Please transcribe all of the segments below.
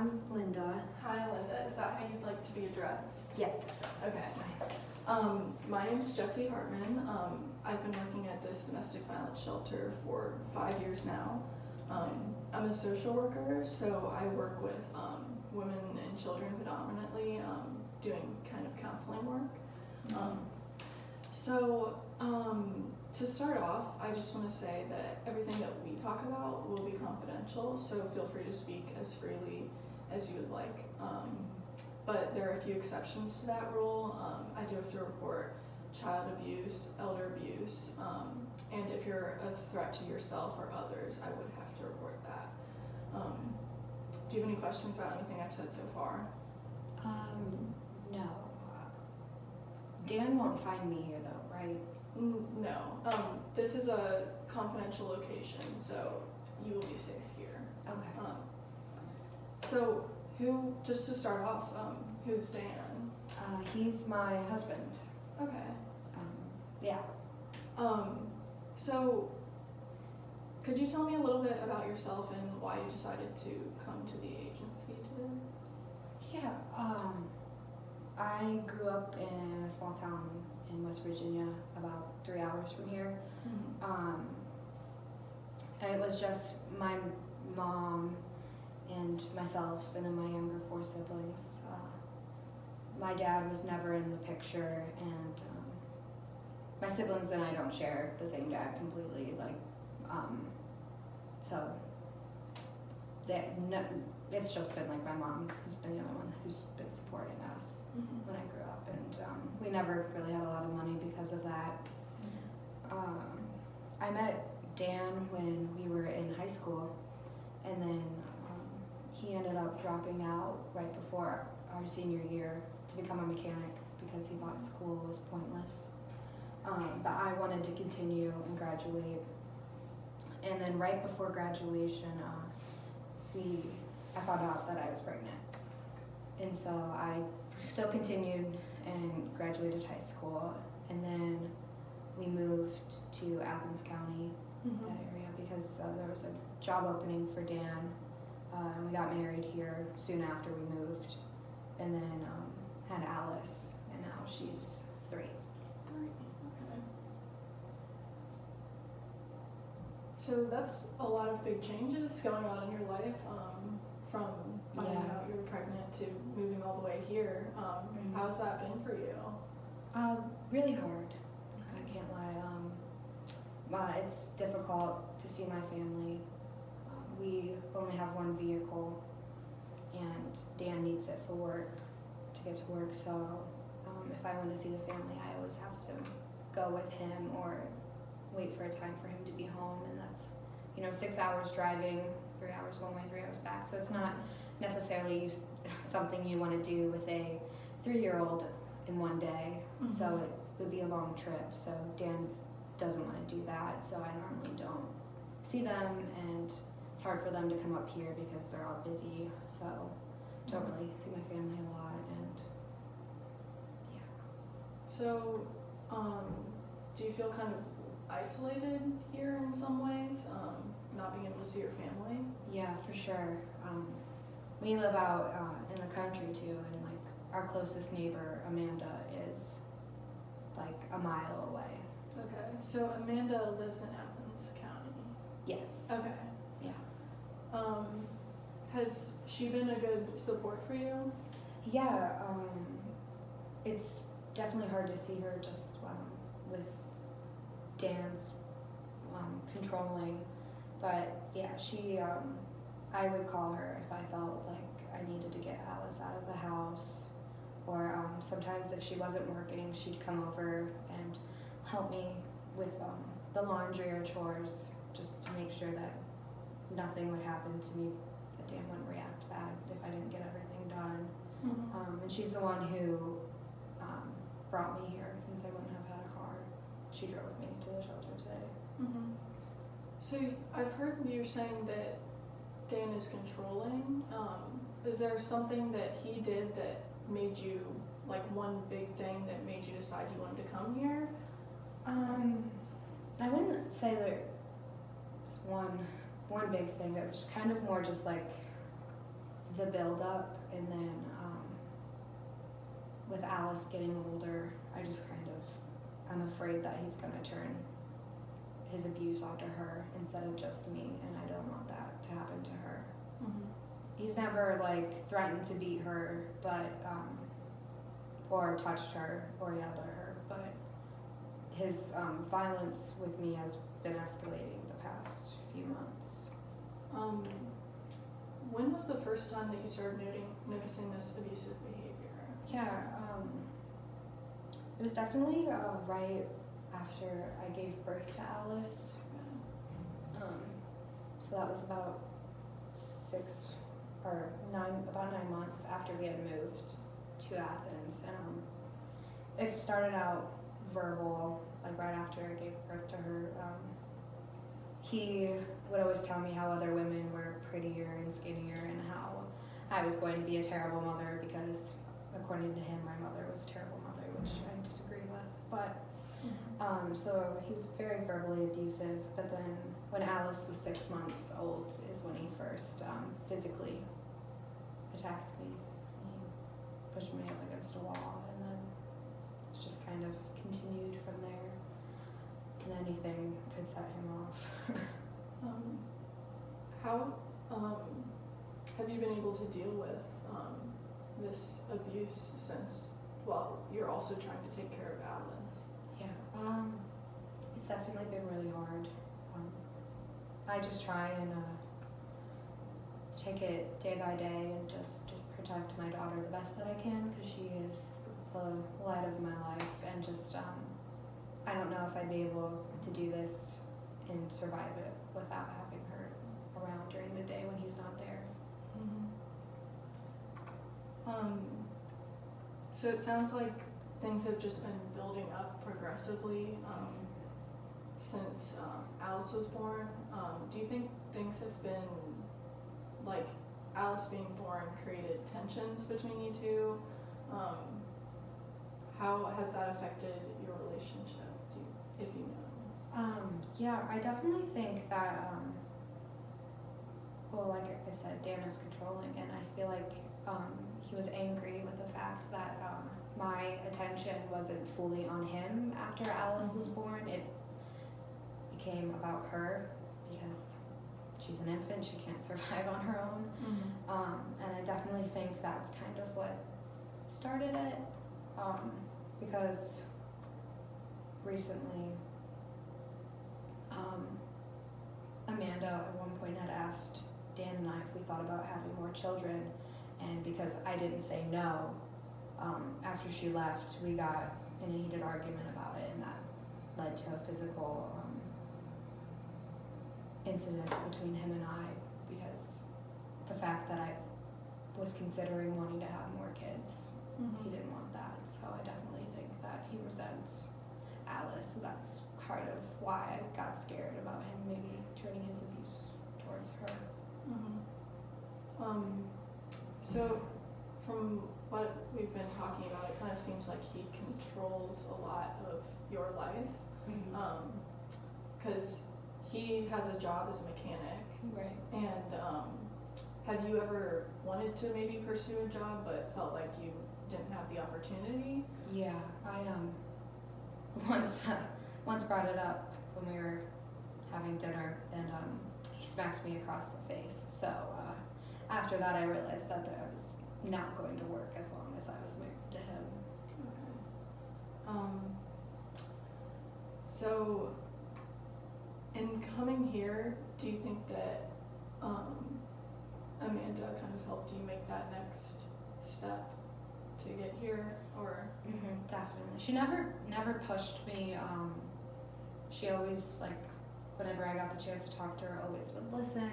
I'm Linda. Hi, Linda. Is that how you'd like to be addressed? Yes. Okay. My name is Jessie Hartman. I've been working at this domestic violence shelter for 5 years now. I'm a social worker, so I work with women and children predominantly, doing kind of counseling work. To start off, I just want to say that everything that we talk about will be confidential, so feel free to speak as freely as you would like. But there are a few exceptions to that rule. I do have to report child abuse, elder abuse, and if you're a threat to yourself or others, I would have to report that. Do you have any questions about anything I've said so far? No. Dan won't find me here though, right? No. This is a confidential location, so you will be safe here. Okay. So, just to start off, who's Dan? He's my husband. Okay. Yeah. So, could you tell me a little bit about yourself and why you decided to come to the agency today? Yeah. I grew up in a small town in West Virginia, about 3 hours from here. It was just my mom and myself, and then my younger 4 siblings. My dad was never in the picture, and my siblings and I don't share the same dad completely. It's just been like my mom who's been the only one who's been supporting us when I grew up, and we never really had a lot of money because of that. I met Dan when we were in high school, and then he ended up dropping out right before our senior year to become a mechanic because he thought school was pointless. But I wanted to continue and graduate. And then right before graduation, I found out that I was pregnant. And so I still continued and graduated high school. And then we moved to Athens County, that area, because there was a job opening for Dan. And we got married here soon after we moved. And then had Alice, and now she's 3. Okay. So that's a lot of big changes going on in your life, from finding out you were pregnant to moving all the way here. How's that been for you? Really hard. I can't lie. It's difficult to see my family. We only have 1 vehicle, and Dan needs it for work, to get to work. So if I want to see the family, I always have to go with him or wait for a time for him to be home, and that's 6 hours driving, 3 hours one way, 3 hours back. So it's not necessarily something you want to do with a 3-year-old in one day. So it would be a long trip. So Dan doesn't want to do that. So I normally don't see them, and it's hard for them to come up here because they're all busy. So don't really see my family a lot, and yeah. So, do you feel kind of isolated here in some ways, not being able to see your family? Yeah, for sure. We live out in the country too, and like our closest neighbor, Amanda, is like a mile away. Okay, so Amanda lives in Athens County. Yes. Okay. Yeah. Has she been a good support for you? Yeah. It's definitely hard to see her just with Dan's controlling, but yeah, she. I would call her if I felt like I needed to get Alice out of the house, or sometimes if she wasn't working, she'd come over and help me with the laundry or chores, just to make sure that nothing would happen to me, that Dan wouldn't react bad if I didn't get everything done. And she's the one who brought me here, since I wouldn't have had a car. She drove me to the shelter today. So I've heard you saying that Dan is controlling. Is there something that he did that made you, like one big thing that made you decide you wanted to come here? I wouldn't say there was one big thing. It was kind of more just like the build up, and then with Alice getting older, I'm afraid that he's gonna turn his abuse onto her instead of just me, and I don't want that to happen to her. Mm-hmm. He's never like threatened to beat her, but or touched her or yelled at her, but his violence with me has been escalating the past few months. When was the first time that you started noticing this abusive behavior? Yeah, it was definitely right after I gave birth to Alice. So that was about 9 months after we had moved to Athens, and it started out verbal, like right after I gave birth to her. He would always tell me how other women were prettier and skinnier, and how I was going to be a terrible mother because, according to him, my mother was a terrible mother, which I disagree with. But so he was very verbally abusive. But then when Alice was 6 months old is when he first physically attacked me. He pushed me up against a wall, and then it just kind of continued from there. And anything could set him off. How have you been able to deal with this abuse since, well, you're also trying to take care of Alice? Yeah, it's definitely been really hard. I just try and take it day by day and just protect my daughter the best that I can, because she is the light of my life, and just I don't know if I'd be able to do this and survive it without having her around during the day when he's not there. So it sounds like things have just been building up progressively since Alice was born. Do you think things have been, like, Alice being born created tensions between you two? How has that affected your relationship, if you know? Yeah, I definitely think that, well, like I said, Dan is controlling, and I feel like he was angry with the fact that my attention wasn't fully on him after Alice was born. It became about her because she's an infant, she can't survive on her own. And I definitely think that's kind of what started it, because recently Amanda at one point had asked Dan and I if we thought about having more children, and because I didn't say no, after she left, we got in a heated argument about it, and that led to a physical incident between him and I, because the fact that I was considering wanting to have more kids, he didn't want that. So I definitely think that he resents Alice. That's part of why I got scared about him maybe turning his abuse towards her. So from what we've been talking about, it kind of seems like he controls a lot of your life, because he has a job as a mechanic. Right. And have you ever wanted to maybe pursue a job but felt like you didn't have the opportunity? Yeah, I once brought it up when we were having dinner, and he smacked me across the face. So after that, I realized that I was not going to work as long as I was married to him. Okay. So in coming here, do you think that Amanda kind of helped you make that next step to get here, or? Definitely. She never pushed me. She always, like, whenever I got the chance to talk to her, always would listen.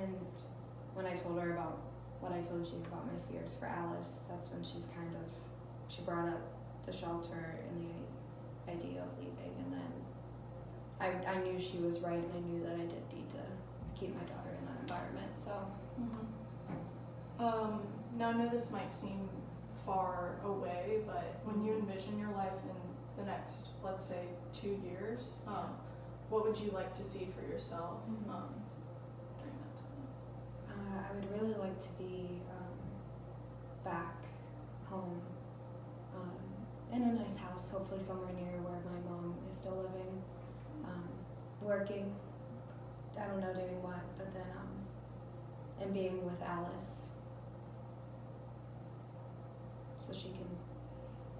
And when I told her about what I told you about my fears for Alice, that's when she brought up the shelter and the idea of leaving, and then I knew she was right, and I knew that I did need to keep my daughter in that environment. So. Now I know this might seem far away, but when you envision your life in the next, let's say, 2 years, what would you like to see for yourself during that time? I would really like to be back home in a nice house, hopefully somewhere near where my mom is still living, working. I don't know doing what, but then and being with Alice, so she can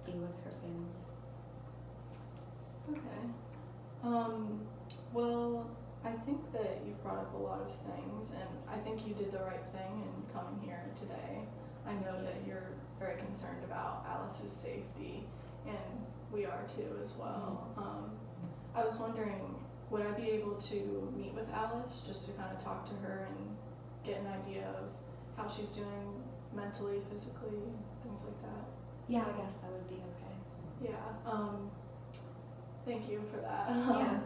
be with her family. Okay. Well, I think that you've brought up a lot of things, and I think you did the right thing in coming here today. I know that you're very concerned about Alice's safety, and we are too as well. I was wondering, would I be able to meet with Alice just to kind of talk to her and get an idea of how she's doing mentally, physically, things like that? Yeah, I guess that would be okay. Yeah. Thank you for that. Yeah.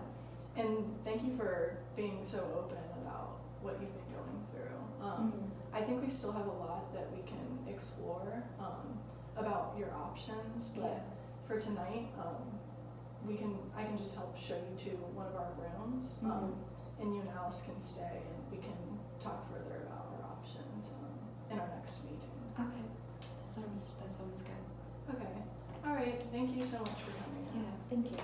And thank you for being so open about what you've been going through. I think we still have a lot that we can explore about your options, but for tonight, I can just help show you to one of our rooms, and you and Alice can stay, and we can talk further about our options in our next meeting. Okay, that sounds good. Okay. All right. Thank you so much for coming in. Yeah, thank you.